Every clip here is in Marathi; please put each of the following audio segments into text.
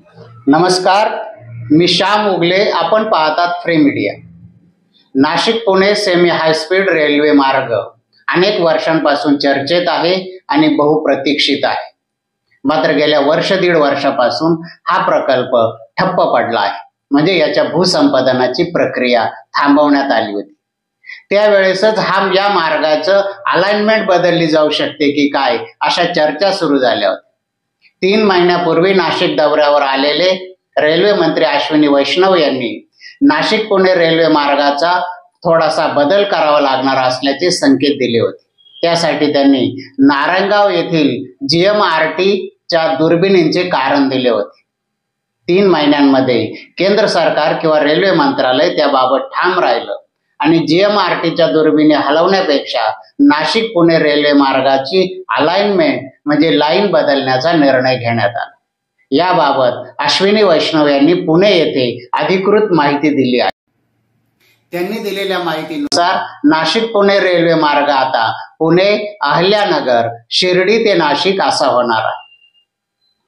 नमस्कार, मी श्याम उगले. आपण पाहतात free media. Nashik Pune semi high speed railway मार्ग अनेक वर्षांपासून चर्चेत आहे आणि बहुप्रतीक्षित आहे. मात्र गेल्या दीड वर्षापासून हा प्रकल्प ठप्प पडला आहे. म्हणजे याच्या भूसंपादनाची प्रक्रिया थांबवण्यात आली होती. त्यावेळेसच या मार्गाचं अलाइनमेंट बदलली जाऊ शकते की काय अशा चर्चा सुरू झाल्या होत्या. 3 महिन्यापूर्वी नाशिक दौऱ्यावर आलेले रेल्वे मंत्री अश्विनी वैष्णव यांनी नाशिक पुणे रेल्वे मार्गाचा थोडासा बदल करावा लागणार असल्याचे संकेत दिले होते. त्यासाठी त्यांनी नारायणगाव येथील GMRTच्या दुर्बिणींचे कारण दिले होते. 3 महिन्यांमध्ये केंद्र सरकार किंवा रेल्वे मंत्रालय त्याबाबत ठाम राहिलं आणि GMRTच्या दुर्बिणी हलवण्यापेक्षा नाशिक पुणे रेल्वे मार्गाची अलाइनमेंट म्हणजे लाईन बदलण्याचा निर्णय घेण्यात आला. याबाबत अश्विनी वैष्णव यांनी पुणे येथे अधिकृत माहिती दिली आहे. त्यांनी दिलेल्या माहितीनुसार नाशिक पुणे रेल्वे मार्ग आता पुणे, अहल्यानगर, शिर्डी ते नाशिक असा होणार आहे.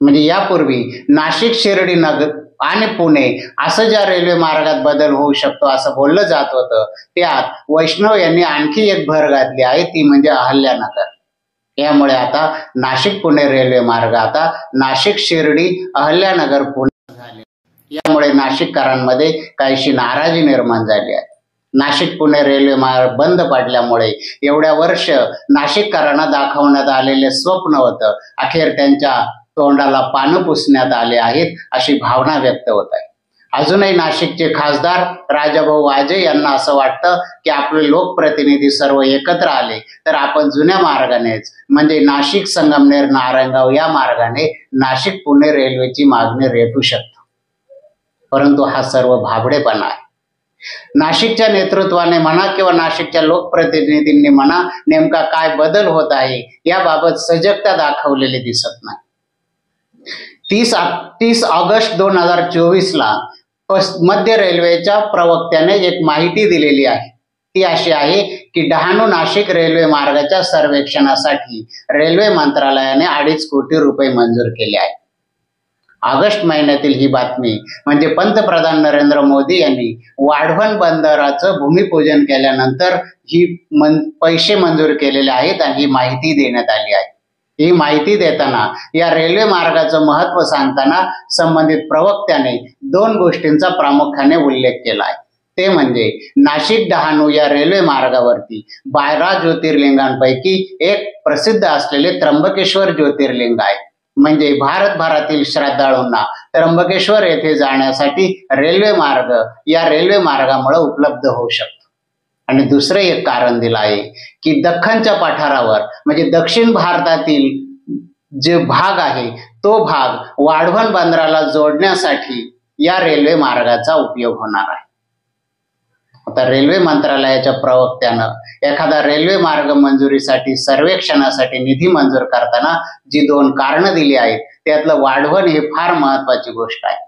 म्हणजे यापूर्वी नाशिक, शिर्डी, नगर आणि पुणे असं ज्या रेल्वे मार्गात बदल होऊ शकतो असं बोललं जात होतं, त्यात वैष्णव यांनी आणखी एक भर घातली आहे, ती म्हणजे अहल्यानगर. यामुळे आता नाशिक पुणे रेल्वे मार्ग आता नाशिक, शिर्डी, अहल्यानगर, पुणे झाले. यामुळे नाशिककरांमध्ये काहीशी नाराजी निर्माण झाली आहे. नाशिक पुणे रेल्वे मार्ग बंद पडल्यामुळे एवढ्या वर्ष नाशिककरांना दाखवण्यात आलेले स्वप्न होतं, अखेर त्यांच्या तोंडाला पानं पुसण्यात आले आहेत अशी भावना व्यक्त होत आहे. अजूनही नाशिकचे खासदार राजाभाऊ वाजे यांना असं वाटतं की आपले लोकप्रतिनिधी सर्व एकत्र आले तर आपण जुन्या मार्गानेच म्हणजे नाशिक, संगमनेर, नारायणगाव या मार्गाने नाशिक पुणे रेल्वेची मागणी रेटू शकतो. परंतु हा सर्व भाबडेपणा आहे. नाशिकच्या नेतृत्वाने म्हणा किंवा नाशिकच्या लोकप्रतिनिधींनी म्हणा नेमका काय बदल होत आहे याबाबत सजगता दाखवलेली दिसत नाही. 30 ऑगस्ट 2024ला मध्य रेल्वेच्या प्रवक्त्याने एक माहिती दिलेली आहे. ती अशी आहे की डहाणू नाशिक रेल्वे मार्गाच्या सर्वेक्षणासाठी रेल्वे मंत्रालयाने 2.5 कोटी रुपये मंजूर केले आहे. ऑगस्ट महिन्यातील ही बातमी म्हणजे पंतप्रधान नरेंद्र मोदी यांनी वाढवण बंदराचं भूमिपूजन केल्यानंतर ही पैसे मंजूर केलेले आहेत आणि ही माहिती देण्यात आली आहे. ही माहिती देताना या रेल्वे मार्गाचं महत्त्व सांगताना संबंधित प्रवक्त्याने 2 गोष्टींचा प्रामुख्याने उल्लेख केला आहे. ते म्हणजे नाशिक डहाणू या रेल्वे मार्गावरती 12 ज्योतिर्लिंगांपैकी एक प्रसिद्ध असलेले त्र्यंबकेश्वर ज्योतिर्लिंग आहे. म्हणजे भारतभरातील श्रद्धाळूंना त्र्यंबकेश्वर येथे जाण्यासाठी रेल्वे मार्ग या रेल्वे मार्गामुळे उपलब्ध होऊ शकतो. आणि दुसरे एक कारण दिलं आहे की दख्खनच्या पठारावर म्हणजे दक्षिण भारतातील जे भाग आहे तो भाग वाढवण बंदराला जोडण्यासाठी या रेल्वे मार्गाचा उपयोग होणार आहे. आता रेल्वे मंत्रालयाच्या प्रवक्त्यानं एखादा रेल्वे मार्ग मंजुरीसाठी सर्वेक्षणासाठी निधी मंजूर करताना जी 2 कारणं दिली आहेत त्यातलं वाढवण हे फार महत्वाची गोष्ट आहे.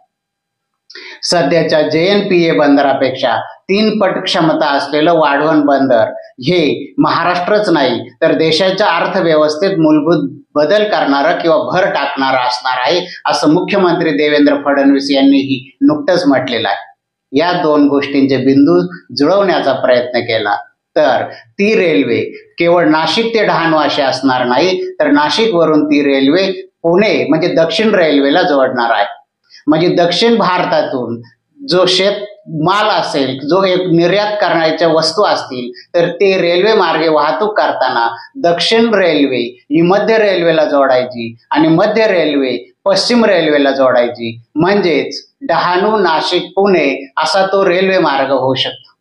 सध्याच्या JNPA बंदरापेक्षा 3 पट क्षमता असलेलं वाढवण बंदर हे महाराष्ट्रच नाही तर देशाच्या अर्थव्यवस्थेत मूलभूत बदल करणारं किंवा भर टाकणारं असणार आहे असं मुख्यमंत्री देवेंद्र फडणवीस यांनीही नुकतंच म्हटलेलं आहे. या 2 गोष्टींचे बिंदू जुळवण्याचा प्रयत्न केला तर ती रेल्वे केवळ नाशिक ते डहाणू अशी असणार नाही तर नाशिकवरून ती रेल्वे पुणे म्हणजे दक्षिण रेल्वेला जोडणार आहे. म्हणजे दक्षिण भारतातून जो शेतमाल असेल, जो एक निर्यात करण्याच्या वस्तू असतील तर ते रेल्वे मार्गे वाहतूक करताना दक्षिण रेल्वे ही मध्य रेल्वेला जोडायची आणि मध्य रेल्वे पश्चिम रेल्वेला जोडायची. म्हणजेच डहाणू नाशिक पुणे असा तो रेल्वे मार्ग होऊ शकतो.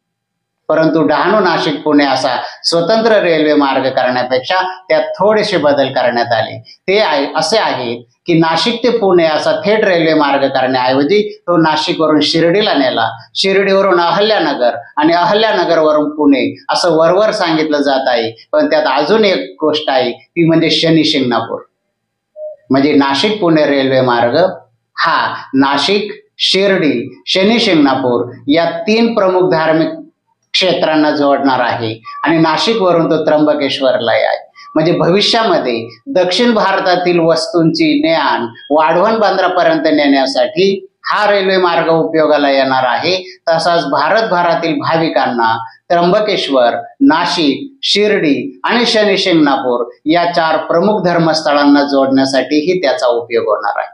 परंतु डहाणू नाशिक पुणे असा स्वतंत्र रेल्वे मार्ग करण्यापेक्षा त्यात थोडेसे बदल करण्यात आले. ते असे आहे की नाशिक ते पुणे असा थेट रेल्वे मार्ग करण्याऐवजी तो नाशिकवरून शिर्डीला नेला, शिर्डीवरून अहल्यानगर आणि अहल्यानगरवरून पुणे असं वरवर सांगितलं जात आहे. पण त्यात अजून एक गोष्ट आहे ती म्हणजे शनी शिंगणापूर. म्हणजे नाशिक पुणे रेल्वे मार्ग हा नाशिक, शिर्डी, शनी शिंगणापूर या 3 प्रमुख धार्मिक क्षेत्रांना जोडणार आहे आणि नाशिकवरून तो त्र्यंबकेश्वरला आहे. म्हणजे भविष्यामध्ये दक्षिण भारतातील वस्तूंची ने-आण वाढवण बंदरापर्यंत नेण्यासाठी हा रेल्वे मार्ग उपयोगाला येणार आहे। तसाच भारतभरातील भाविकांना त्र्यंबकेश्वर, नाशिक, शिर्डी आणि शनी शिंगणापूर या 4 प्रमुख धर्मस्थळांना जोडण्यासाठीही त्याचा उपयोग होणार आहे।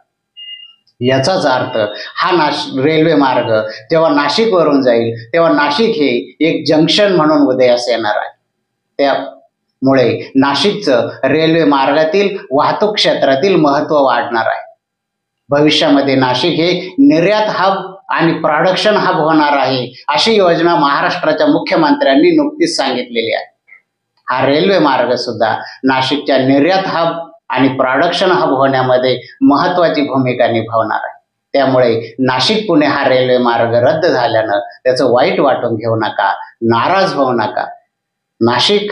याचाच अर्थ हा रेल्वे मार्ग जेव्हा नाशिक वरून जाईल तेव्हा नाशिक हे एक जंक्शन म्हणून उदयास येणार आहे। त्यामुळे नाशिकचं रेल्वे मार्गातील वाहतूक क्षेत्रातील महत्त्व वाढणार आहे। भविष्यामध्ये नाशिक हे निर्यात हब आणि प्रोडक्शन हब होणार आहे, अशी योजना महाराष्ट्राच्या मुख्यमंत्र्यांनी नुकतीच सांगितलेली आहे। हा रेल्वे मार्ग सुद्धा नाशिकच्या निर्यात हब आणि प्रोडक्शन हब होण्यामध्ये महत्वाची भूमिका निभावणार आहे। त्यामुळे नाशिक पुणे हा रेल्वे मार्ग रद्द झाल्यानं त्याचं वाईट वाटून घेऊ नका, नाराज होऊ नका। नाशिक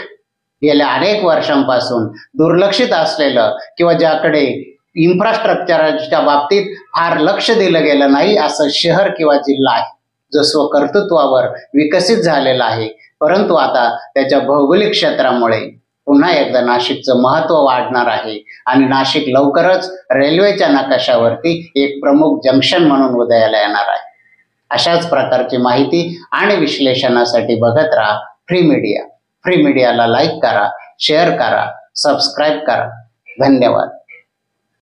गेल्या अनेक वर्षांपासून दुर्लक्षित असलेलं किंवा ज्याकडे इन्फ्रास्ट्रक्चरच्या बाबतीत फार लक्ष दिलं गेलं नाही असं शहर किंवा जिल्हा आहे, जो स्वकर्तृत्वावर विकसित झालेला आहे। परंतु आता त्याच्या भौगोलिक क्षेत्रामुळे पुन्हा एकदा नाशिकचं महत्त्व वाढणार आहे आणि नाशिक लवकरच रेल्वेच्या नकाशावरती एक प्रमुख जंक्शन म्हणून उदयाला येणार आहे। अशाच प्रकारची माहिती आणि विश्लेषणासाठी बघत राहा फ्री मीडिया। फ्री मीडियाला लाईक करा, शेअर करा, सबस्क्राईब करा। धन्यवाद।